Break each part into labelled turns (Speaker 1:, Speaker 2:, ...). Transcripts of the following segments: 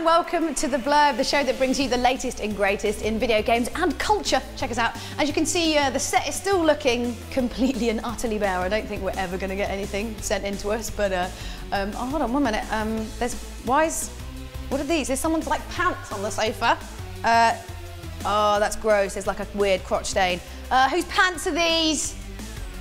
Speaker 1: and welcome to The Blurb, the show that brings you the latest and greatest in video games and culture. Check us out. As you can see, the set is still looking completely and utterly bare. I don't think we're ever going to get anything sent in to us, but oh, hold on 1 minute. What are these? There's someone's like pants on the sofa. Oh, that's gross. There's like a weird crotch stain. Whose pants are these?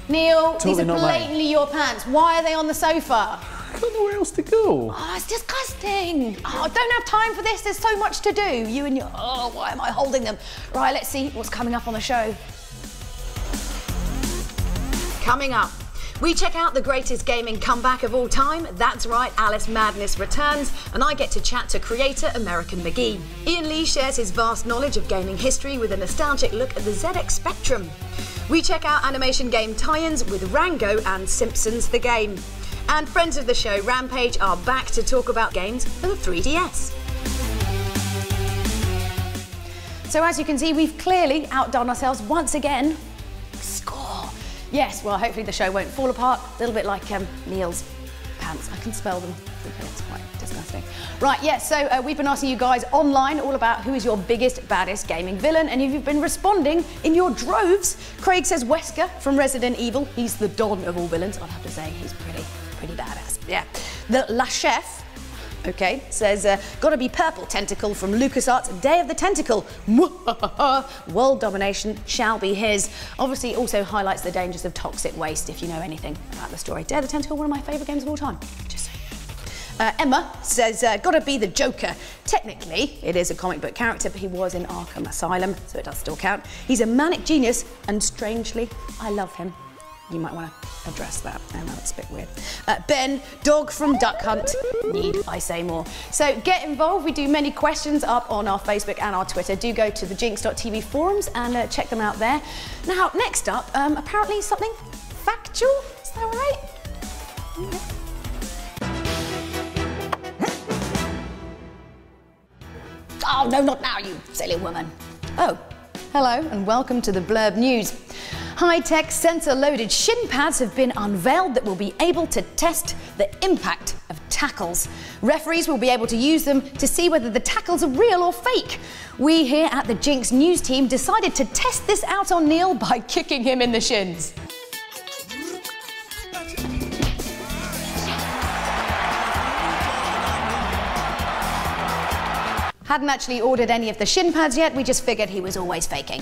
Speaker 1: Neil,
Speaker 2: Totally
Speaker 1: these are blatantly your pants. Why are they on the sofa?
Speaker 2: I don't know where else to go.
Speaker 1: Oh, it's disgusting. Oh, I don't have time for this. There's so much to do. You and your, oh, why am I holding them? Right, let's see what's coming up on the show. Coming up, we check out the greatest gaming comeback of all time. That's right, Alice Madness returns, and I get to chat to creator American McGee. Ian Lee shares his vast knowledge of gaming history with a nostalgic look at the ZX Spectrum. We check out animation game tie-ins with Rango and Simpsons the Game. And friends of the show, Rampage, are back to talk about games for the 3DS. So as you can see, we've clearly outdone ourselves once again. Score! Yes, well, hopefully the show won't fall apart. A little bit like Neil's pants. I can spell them. It's quite disgusting. Right, yes, so we've been asking you guys online all about who is your biggest, baddest gaming villain, and you've been responding in your droves. Craig says Wesker from Resident Evil. He's the don of all villains. I'd have to say he's pretty badass. Yeah. The La Chef, okay, says, gotta be Purple Tentacle from LucasArts' Day of the Tentacle. World domination shall be his. Obviously also highlights the dangers of toxic waste, if you know anything about the story. Day of the Tentacle, one of my favourite games of all time. Just saying. Emma says, gotta be the Joker. Technically, it is a comic book character, but he was in Arkham Asylum, so it does still count. He's a manic genius, and strangely, I love him. You might want to address that. I know it's a bit weird. Ben, dog from Duck Hunt. Need I say more? So get involved. We do many questions up on our Facebook and our Twitter. Do go to the jinx.tv forums and check them out there. Now, next up, apparently something factual. Is that right? Oh, no, not now, you silly woman. Oh, hello and welcome to the Blurb News. High-tech sensor-loaded shin pads have been unveiled that will be able to test the impact of tackles. Referees will be able to use them to see whether the tackles are real or fake. We here at the Jinx News team decided to test this out on Neil by kicking him in the shins. Hadn't actually ordered any of the shin pads yet, we just figured he was always faking.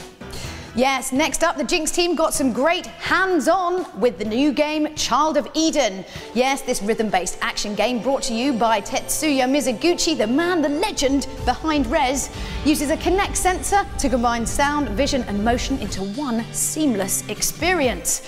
Speaker 1: Yes, next up, the Jinx team got some great hands-on with the new game, Child of Eden. Yes, this rhythm-based action game brought to you by Tetsuya Mizuguchi, the man, the legend behind Rez, uses a Kinect sensor to combine sound, vision and motion into one seamless experience.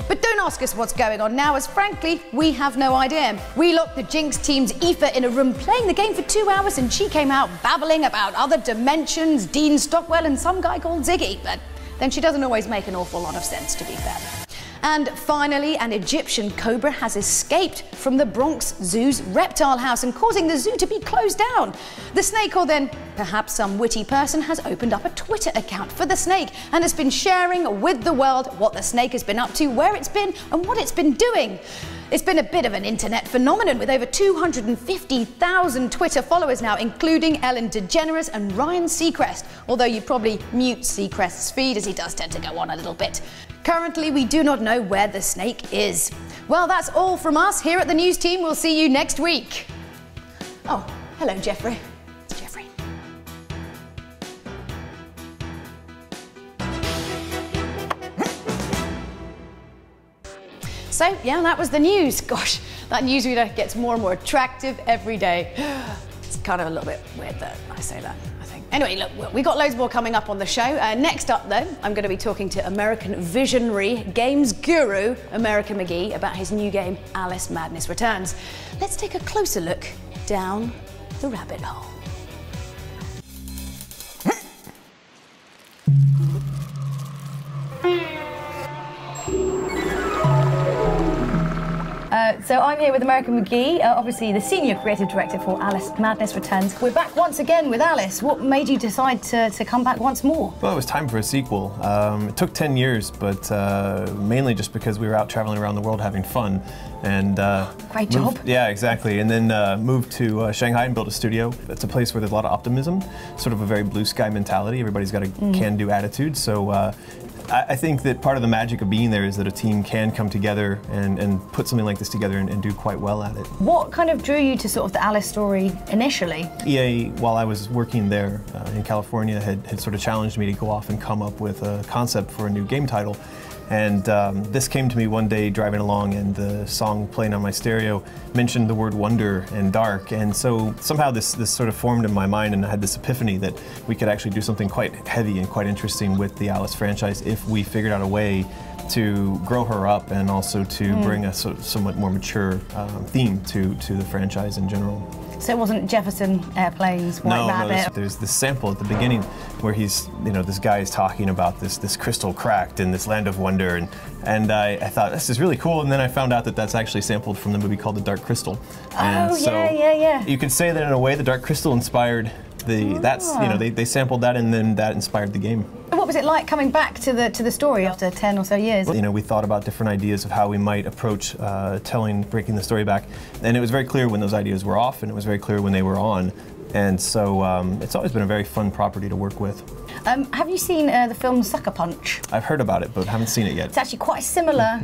Speaker 1: But don't ask us what's going on now, as frankly, we have no idea. We locked the Jinx team's Aoife in a room playing the game for 2 hours and she came out babbling about other dimensions, Dean Stockwell and some guy called Ziggy, but then she doesn't always make an awful lot of sense, to be fair. And finally, an Egyptian cobra has escaped from the Bronx Zoo's reptile house and causing the zoo to be closed down. The snake, or then perhaps some witty person, has opened up a Twitter account for the snake and has been sharing with the world what the snake has been up to, where it's been and what it's been doing. It's been a bit of an internet phenomenon with over 250,000 Twitter followers now, including Ellen DeGeneres and Ryan Seacrest, although you probably mute Seacrest's feed as he does tend to go on a little bit. Currently, we do not know where the snake is. Well, that's all from us here at the news team. We'll see you next week. Oh, hello, Jeffrey. It's Jeffrey. So, yeah, that was the news. Gosh, that newsreader gets more and more attractive every day. It's kind of a little bit weird that I say that, I think. Anyway, look, we got loads more coming up on the show. Next up, though, I'm going to be talking to American visionary games guru American McGee about his new game, Alice Madness Returns. Let's take a closer look down the rabbit hole. So I'm here with American McGee, obviously the Senior Creative Director for Alice Madness Returns. We're back once again with Alice. What made you decide to come back once more?
Speaker 2: Well, it was time for a sequel. It took 10 years, but mainly just because we were out traveling around the world having fun. And
Speaker 1: Great job.
Speaker 2: Yeah, exactly. And then moved to Shanghai and built a studio. It's a place where there's a lot of optimism, sort of a very blue sky mentality. Everybody's got a can-do attitude. So I think that part of the magic of being there is that a team can come together and put something like this together and do quite well at it.
Speaker 1: What kind of drew you to sort of the Alice story initially?
Speaker 2: EA, while I was working there in California, had sort of challenged me to go off and come up with a concept for a new game title. And this came to me one day driving along, and the song playing on my stereo mentioned the word wonder and dark. And so somehow this sort of formed in my mind, and I had this epiphany that we could actually do something quite heavy and quite interesting with the Alice franchise if we figured out a way to grow her up and also to bring a somewhat more mature theme to the franchise in general.
Speaker 1: So it wasn't Jefferson Airplanes, White Rabbit?
Speaker 2: No, there's this sample at the beginning where he's, this guy is talking about this crystal cracked in this land of wonder, and I thought, this is really cool, and then I found out that that's actually sampled from the movie called The Dark Crystal. And
Speaker 1: yeah.
Speaker 2: You could say that in a way The Dark Crystal inspired they sampled that, and then that inspired the game.
Speaker 1: What was it like coming back to the story after 10 or so years?
Speaker 2: Well, we thought about different ideas of how we might approach breaking the story back, and it was very clear when those ideas were off, and it was very clear when they were on. And so it's always been a very fun property to work with.
Speaker 1: Have you seen the film Sucker Punch?
Speaker 2: I've heard about it, but haven't seen it yet.
Speaker 1: It's actually quite a similar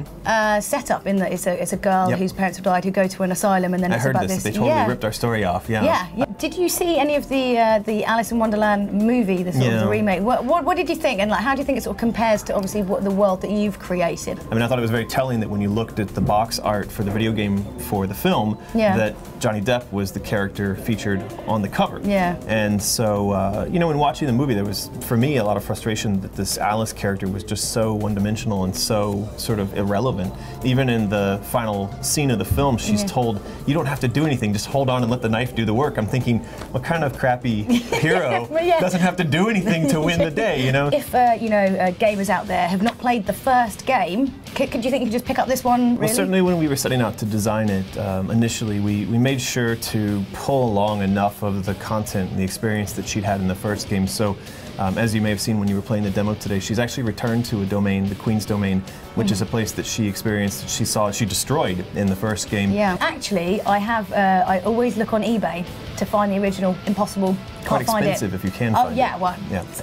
Speaker 1: setup in that it's a girl whose parents have died who go to an asylum, and then it's about this.
Speaker 2: They totally ripped our story off. Yeah.
Speaker 1: Did you see any of the Alice in Wonderland movie, the sort of the remake? What did you think, and how do you think it sort of compares to obviously the world that you've created?
Speaker 2: I mean, I thought it was very telling that when you looked at the box art for the video game for the film, that Johnny Depp was the character featured on the cover.
Speaker 1: Yeah.
Speaker 2: And so, when watching the movie, there was, for me, a lot of frustration that this Alice character was just so one-dimensional and so sort of irrelevant. Even in the final scene of the film, she's told, you don't have to do anything, just hold on and let the knife do the work. I'm thinking, what kind of crappy hero doesn't have to do anything to win the day, If,
Speaker 1: gamers out there have not played the first game, could you think you could just pick up this one, really?
Speaker 2: Well, certainly when we were setting out to design it, initially we made sure to pull along enough of the content and the experience that she'd had in the first game. So, as you may have seen when you were playing the demo today, she's actually returned to a domain, the Queen's Domain, which is a place that she experienced, she destroyed in the first game.
Speaker 1: Yeah, actually, I always look on eBay to find the original Impossible.
Speaker 2: Quite expensive if you can find it.
Speaker 1: Well,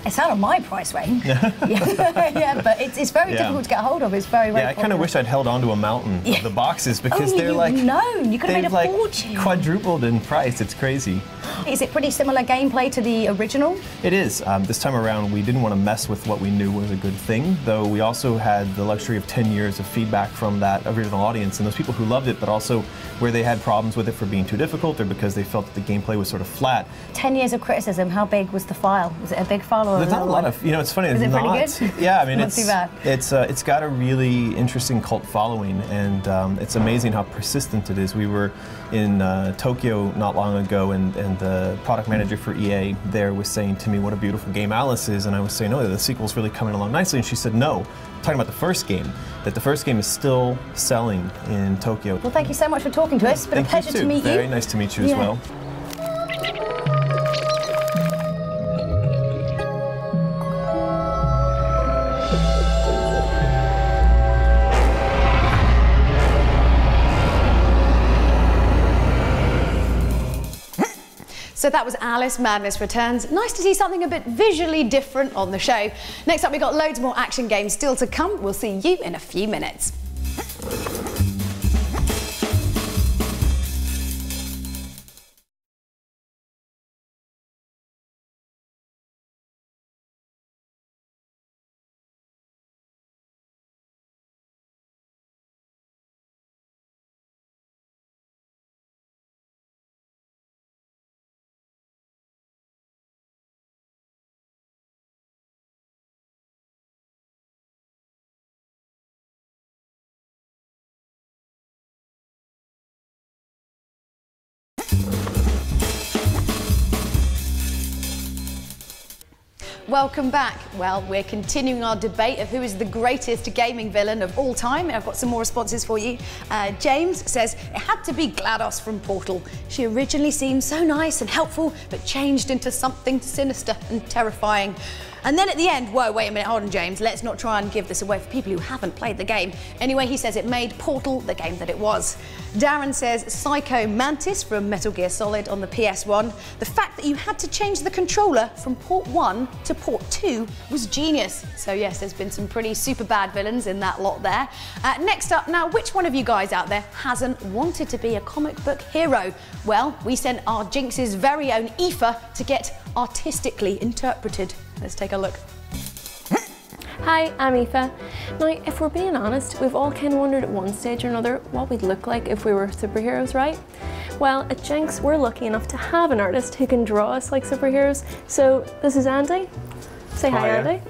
Speaker 1: it's out of my price range. But it's very difficult to get a hold of. It's very
Speaker 2: I kind of wish I'd held on to a mountain of the boxes because they're
Speaker 1: you could have made a fortune.
Speaker 2: Quadrupled in price. It's crazy.
Speaker 1: Is it pretty similar gameplay to the original?
Speaker 2: It is. This time around, we didn't want to mess with what we knew was a good thing, though we also had the luxury of 10 years of feedback from that original audience and those people who loved it, but also where they had problems with it for being too difficult or because they felt that the gameplay was sort of flat.
Speaker 1: 10 years of criticism. How big was the file? Was it a big file or
Speaker 2: There's not a lot of, it's funny.
Speaker 1: Is it pretty good?
Speaker 2: Yeah, I mean,
Speaker 1: not too bad.
Speaker 2: It's got a really interesting cult following, and it's amazing how persistent it is. We were in Tokyo not long ago, and the product manager for EA there was saying to me what a beautiful game Alice is, and I was saying, oh, the sequel's really coming along nicely, and she said, no, talking about the first game, that the first game is still selling in Tokyo.
Speaker 1: Well, thank you so much for talking to us. It's been a pleasure to meet you.
Speaker 2: Very nice to meet you as well.
Speaker 1: So that was Alice Madness Returns. Nice to see something a bit visually different on the show. Next up, we've got loads more action games still to come. We'll see you in a few minutes. welcome back. Well, we're continuing our debate of who is the greatest gaming villain of all time. I've got some more responses for you. James says it had to be GLaDOS from Portal. She originally seemed so nice and helpful, but changed into something sinister and terrifying. And then at the end, whoa, wait a minute, hold on, James, let's not try and give this away for people who haven't played the game. Anyway, he says it made Portal the game that it was. Darren says Psycho Mantis from Metal Gear Solid on the PS1. The fact that you had to change the controller from port 1 to port 2 was genius. So yes, there's been some pretty super bad villains in that lot there. Next up, now, which one of you guys out there hasn't wanted to be a comic book hero? Well, we sent our Jinx's very own Aoife to get artistically interpreted. Let's take a look.
Speaker 3: Hi, I'm Aoife. Now, if we're being honest, we've all kind of wondered at one stage or another what we'd look like if we were superheroes, right? Well, at Jinx, we're lucky enough to have an artist who can draw us like superheroes. So this is Andy. Say hi, Andy.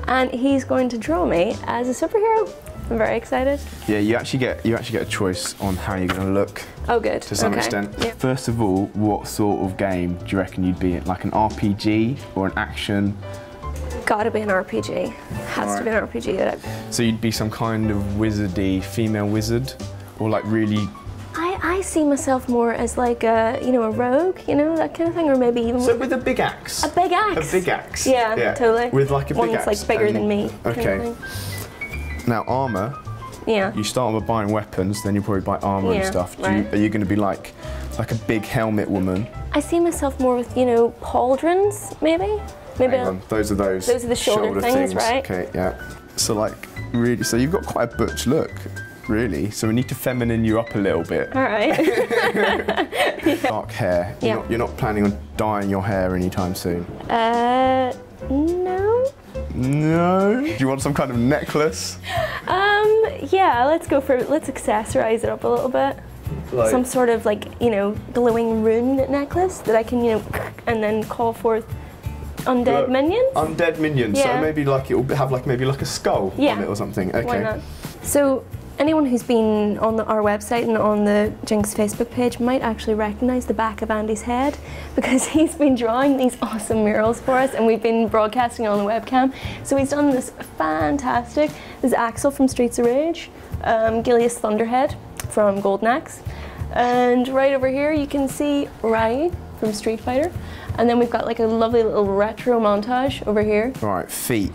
Speaker 3: And he's going to draw me as a superhero. I'm very excited.
Speaker 4: Yeah, you actually get a choice on how you're going to look.
Speaker 3: Oh, good.
Speaker 4: To some extent.
Speaker 3: Yep.
Speaker 4: First of all, what sort of game do you reckon you'd be in? Like an RPG or an action?
Speaker 3: Gotta be an RPG. Has to be an RPG.
Speaker 4: So you'd be some kind of wizardy female wizard, or like really.
Speaker 3: I see myself more as like a, you know, a rogue, you know, that kind of thing, or maybe even.
Speaker 4: So with a big axe.
Speaker 3: A big axe.
Speaker 4: A big axe.
Speaker 3: Yeah, totally.
Speaker 4: With like a
Speaker 3: one
Speaker 4: big
Speaker 3: that's
Speaker 4: axe.
Speaker 3: like bigger than me.
Speaker 4: Okay.
Speaker 3: Kind of thing.
Speaker 4: Now armor.
Speaker 3: Yeah.
Speaker 4: You start with buying weapons, then you probably buy armor and stuff.
Speaker 3: Right.
Speaker 4: Are you going to be like a big helmet woman?
Speaker 3: I see myself more with, you know, pauldrons, maybe. Maybe.
Speaker 4: Hang on. Those are
Speaker 3: the shoulder things, right?
Speaker 4: Okay, yeah. So like really, so you've got quite a butch look, really. So we need to feminine you up a little bit.
Speaker 3: All right.
Speaker 4: Dark hair.
Speaker 3: Yeah.
Speaker 4: You're not planning on dyeing your hair anytime soon?
Speaker 3: No.
Speaker 4: No? Do you want some kind of necklace?
Speaker 3: Yeah, let's accessorize it up a little bit.
Speaker 4: Like,
Speaker 3: some sort of like, you know, glowing rune necklace that I can, you know, and then call forth undead minions?
Speaker 4: Undead minions,
Speaker 3: yeah.
Speaker 4: So maybe like it will have like maybe like a skull on it or something. Okay.
Speaker 3: Why not? So anyone who's been on our website and on the Jinx Facebook page might actually recognise the back of Andy's head, because he's been drawing these awesome murals for us and we've been broadcasting on the webcam. So he's done this fantastic. There's Axel from Streets of Rage, Gilius Thunderhead from Golden Axe, and right over here you can see Rai from Street Fighter. And then we've got like a lovely little retro montage over here.
Speaker 4: All right, feet.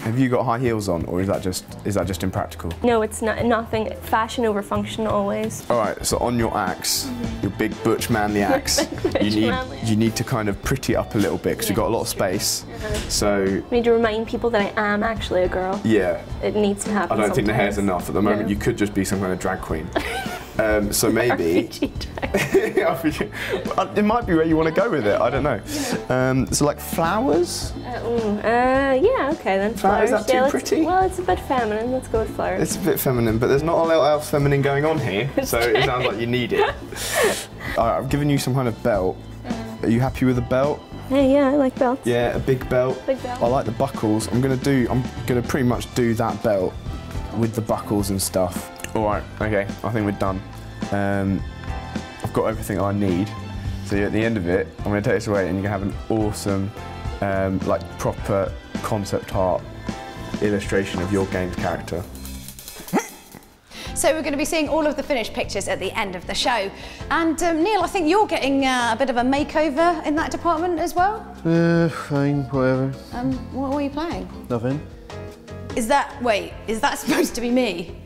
Speaker 4: Have you got high heels on, or is that just impractical?
Speaker 3: No, it's not. Nothing. Fashion over function always.
Speaker 4: All right. So on your axe, your big butch manly axe, you need to kind of pretty up a little bit because you've got a lot of space. So
Speaker 3: we need to remind people that I am actually a girl.
Speaker 4: Yeah.
Speaker 3: It needs to happen.
Speaker 4: I don't think the hair's
Speaker 3: sometimes.
Speaker 4: enough at the moment.
Speaker 3: No.
Speaker 4: You could just be some kind of drag queen. So maybe it might be where you want to go with it. I don't know. So like flowers.
Speaker 3: Yeah. Okay then. Flowers.
Speaker 4: Is that too pretty?
Speaker 3: Well, it's a bit feminine. Let's go with flowers.
Speaker 4: It's a bit feminine, but there's not a lot else feminine going on here. So it sounds like you need it. I've given you some kind of belt. Are you happy with the belt?
Speaker 3: Yeah, I like belts.
Speaker 4: Yeah, a big belt.
Speaker 3: Big belt.
Speaker 4: I like the buckles. I'm gonna pretty much do that belt with the buckles and stuff. All right, okay, I think we're done. I've got everything I need. So at the end of it, I'm gonna take this away and you're gonna have an awesome, like proper concept art illustration of your game's character.
Speaker 1: So we're going to be seeing all of the finished pictures at the end of the show. And Neil, I think you're getting a bit of a makeover in that department as well?
Speaker 2: Fine, whatever.
Speaker 1: What are you playing?
Speaker 2: Nothing.
Speaker 1: Is that supposed to be me?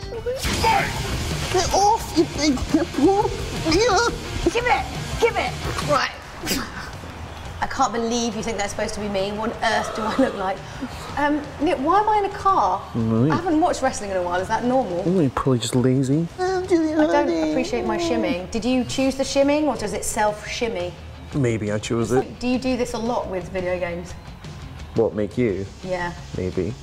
Speaker 2: Get off, you big pipple!
Speaker 1: Give it! Right. I can't believe you think that's supposed to be me. What on earth do I look like? Nick, why am I in a car? I haven't watched wrestling in a while. Is that normal?
Speaker 2: You're probably just lazy.
Speaker 1: I don't appreciate my shimming. Did you choose the shimming or does it self-shimmy?
Speaker 2: Maybe I chose it.
Speaker 1: Do you do this a lot with video games?
Speaker 2: What, make you?
Speaker 1: Yeah.
Speaker 2: Maybe.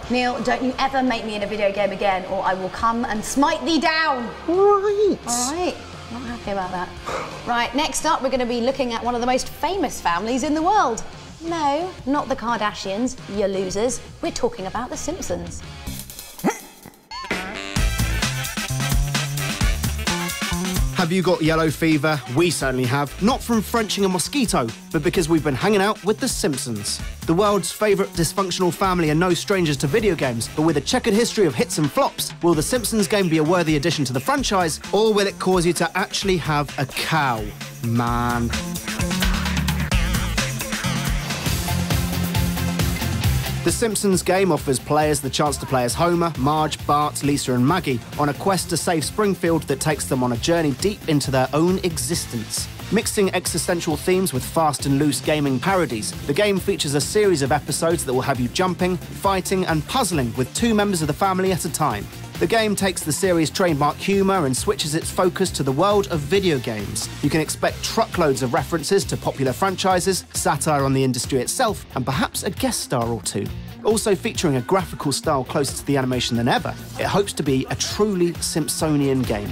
Speaker 1: Neil, don't you ever make me in a video game again or I will come and smite thee down.
Speaker 2: Right.
Speaker 1: All right. Not happy about that. Right, next up we're going to be looking at one of the most famous families in the world. No, not the Kardashians, you losers. We're talking about the Simpsons.
Speaker 5: Have you got yellow fever? We certainly have. Not from Frenching a mosquito, but because we've been hanging out with The Simpsons. The world's favourite dysfunctional family are no strangers to video games, but with a checkered history of hits and flops, will The Simpsons game be a worthy addition to the franchise, or will it cause you to actually have a cow? Man. The Simpsons game offers players the chance to play as Homer, Marge, Bart, Lisa and Maggie on a quest to save Springfield that takes them on a journey deep into their own existence. Mixing existential themes with fast and loose gaming parodies, the game features a series of episodes that will have you jumping, fighting and puzzling with 2 members of the family at a time. The game takes the series' trademark humour and switches its focus to the world of video games. You can expect truckloads of references to popular franchises, satire on the industry itself, and perhaps a guest star or 2. Also featuring a graphical style closer to the animation than ever, it hopes to be a truly Simpsonian game.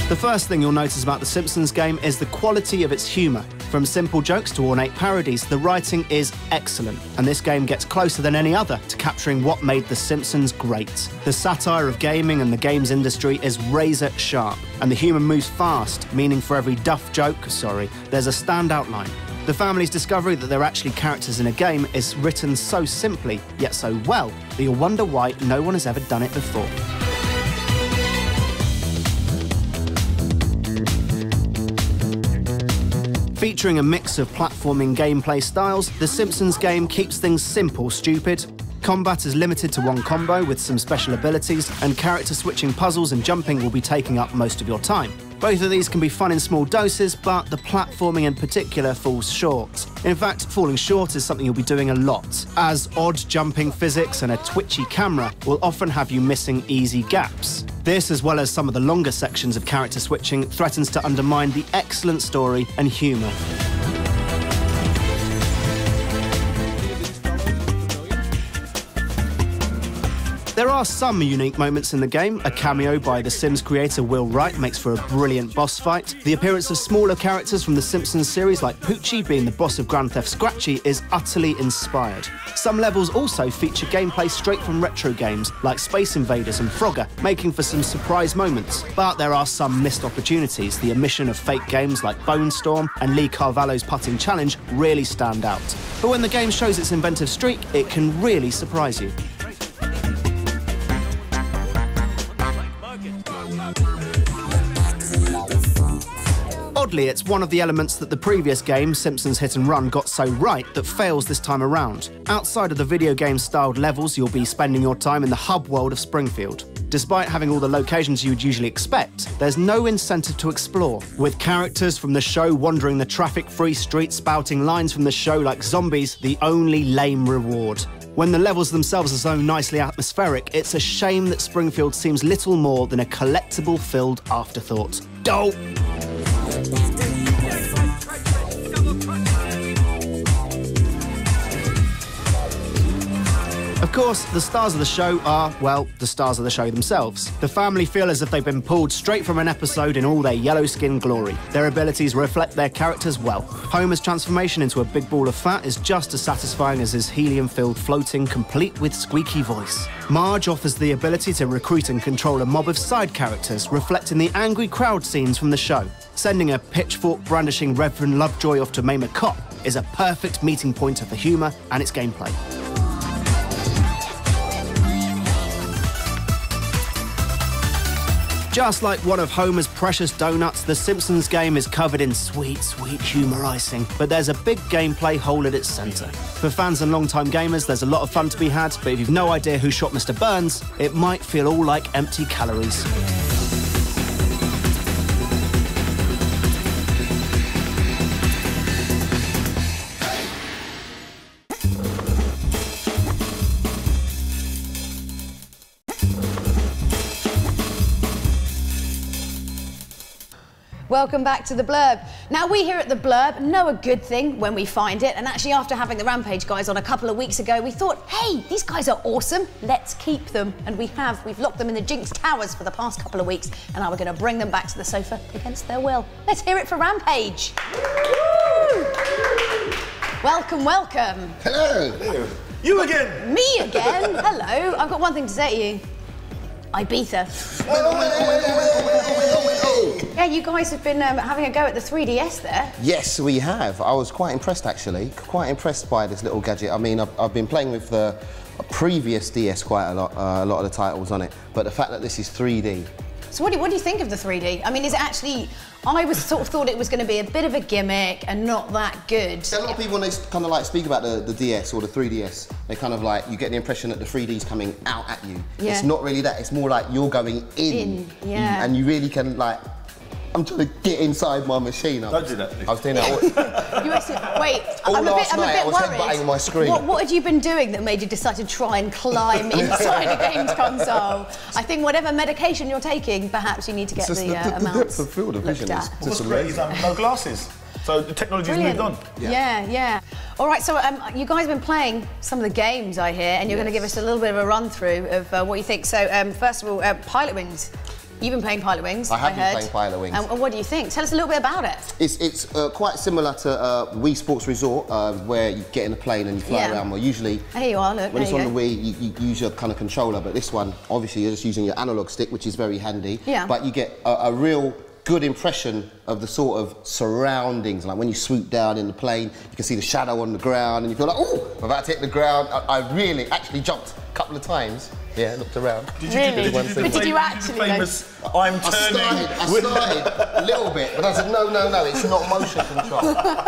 Speaker 5: The first thing you'll notice about The Simpsons game is the quality of its humour. From simple jokes to ornate parodies, the writing is excellent, and this game gets closer than any other to capturing what made The Simpsons great. The satire of gaming and the games industry is razor sharp, and the humour moves fast, meaning for every duff joke, there's a standout line. The family's discovery that they're actually characters in a game is written so simply, yet so well, that you'll wonder why no one has ever done it before. Featuring a mix of platforming gameplay styles, The Simpsons game keeps things simple, stupid. Combat is limited to one combo with some special abilities, and character switching puzzles and jumping will be taking up most of your time. Both of these can be fun in small doses, but the platforming in particular falls short. In fact, falling short is something you'll be doing a lot, as odd jumping physics and a twitchy camera will often have you missing easy gaps. This, as well as some of the longer sections of character switching, threatens to undermine the excellent story and humour. There are some unique moments in the game. A cameo by The Sims creator Will Wright makes for a brilliant boss fight. The appearance of smaller characters from the Simpsons series, like Poochie being the boss of Grand Theft Scratchy, is utterly inspired. Some levels also feature gameplay straight from retro games, like Space Invaders and Frogger, making for some surprise moments. But there are some missed opportunities. The omission of fake games like Bone Storm and Lee Carvalho's putting challenge really stand out. But when the game shows its inventive streak, it can really surprise you. Oddly, it's one of the elements that the previous game, Simpsons Hit and Run, got so right that fails this time around. Outside of the video game-styled levels, you'll be spending your time in the hub world of Springfield. Despite having all the locations you would usually expect, there's no incentive to explore, with characters from the show wandering the traffic-free streets spouting lines from the show like zombies the only lame reward. When the levels themselves are so nicely atmospheric, it's a shame that Springfield seems little more than a collectible-filled afterthought. Dope! Of course, the stars of the show are, well, the stars of the show themselves. The family feel as if they've been pulled straight from an episode in all their yellow skin glory. Their abilities reflect their characters well. Homer's transformation into a big ball of fat is just as satisfying as his helium-filled floating, complete with squeaky voice. Marge offers the ability to recruit and control a mob of side characters, reflecting the angry crowd scenes from the show. Sending a pitchfork-brandishing Reverend Lovejoy off to maim a cop is a perfect meeting point of the humour and its gameplay. Just like one of Homer's precious donuts, The Simpsons game is covered in sweet, sweet humour icing, but there's a big gameplay hole at its centre. For fans and long-time gamers, there's a lot of fun to be had, but if you've no idea who shot Mr. Burns, it might feel all like empty calories.
Speaker 1: Welcome back to the Blurb. Now, we here at the Blurb know a good thing when we find it, and actually after having the Rampage guys on a couple of weeks ago, we thought, hey, these guys are awesome, let's keep them. And we have. We've locked them in the Jinx Towers for the past couple of weeks, and now we're going to bring them back to the sofa against their will. Let's hear it for Rampage. Woo! Welcome, welcome.
Speaker 6: Hello. Hello. You again!
Speaker 1: Me again? Hello. I've got one thing to say to you. Ibiza. Yeah, you guys have been having a go at the 3DS there.
Speaker 7: Yes, we have. I was quite impressed, actually. Quite impressed by this little gadget. I mean, I've been playing with the previous DS quite a lot of the titles on it, but the fact that this is 3D.
Speaker 1: So what do you think of the 3D? I mean, is it actually... I was sort of thought it was going to be a bit of a gimmick and not that good.
Speaker 7: A lot of people, when they kind of like speak about the DS or the 3DS, they kind of like, you get the impression that the 3D's coming out at you. Yeah. It's not really that, it's more like you're going in.
Speaker 1: Yeah.
Speaker 7: And you really can like, I'm trying to get inside my machine.
Speaker 6: Don't do that.
Speaker 7: I was doing that.
Speaker 1: You actually, wait,
Speaker 7: all
Speaker 1: I'm a
Speaker 7: last
Speaker 1: bit
Speaker 7: night I was
Speaker 1: worried.
Speaker 7: headbutting my screen.
Speaker 1: What had you been doing that made you decide to try and climb inside a games console? I think whatever medication you're taking, perhaps you need to get the amounts
Speaker 7: depth of field of vision is
Speaker 6: What's great is no glasses. So the technology's moved on.
Speaker 1: Yeah. All right, so you guys have been playing some of the games, I hear, and you're going to give us a little bit of a run-through of what you think. So, first of all, Pilot Wings. You've been playing Pilot Wings,
Speaker 7: I have been playing Pilot Wings.
Speaker 1: And what do you think? Tell us a little bit about it.
Speaker 7: It's quite similar to Wii Sports Resort, where you get in a plane and you fly around. Well, usually,
Speaker 1: here you are, look,
Speaker 7: when it's on the Wii, you use your kind of controller, but this one, obviously, you're just using your analog stick, which is very handy. Yeah. But you get a real good impression of the sort of surroundings. Like when you swoop down in the plane, you can see the shadow on the ground, and you feel like, oh, I'm about to hit the ground. I really actually jumped a couple of times. Yeah, looked around.
Speaker 1: Did you actually?
Speaker 7: I started a little bit, but I said, no, it's not motion control.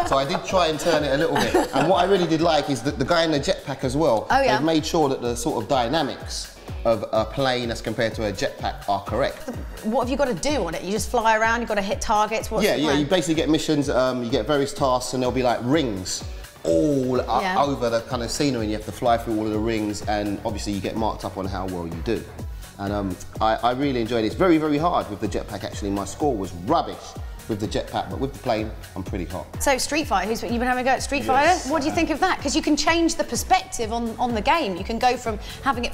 Speaker 7: So I did try and turn it a little bit. And what I really did like is that the guy in the jetpack as well, they've made sure that the sort of dynamics of a plane as compared to a jetpack are correct.
Speaker 1: What have you got to do on it? You just fly around, you've got to hit targets? What's the plan?
Speaker 7: You basically get missions, you get various tasks, and there'll be like rings all over the kind of scenery, and you have to fly through all of the rings, and obviously you get marked up on how well you do. And I really enjoyed it. It's very, very hard with the jetpack, actually. My score was rubbish with the jetpack, but with the plane, I'm pretty hot.
Speaker 1: So Street Fighter, you've been having a go at Street Fighter? What do you think of that? Because you can change the perspective on the game. You can go from having it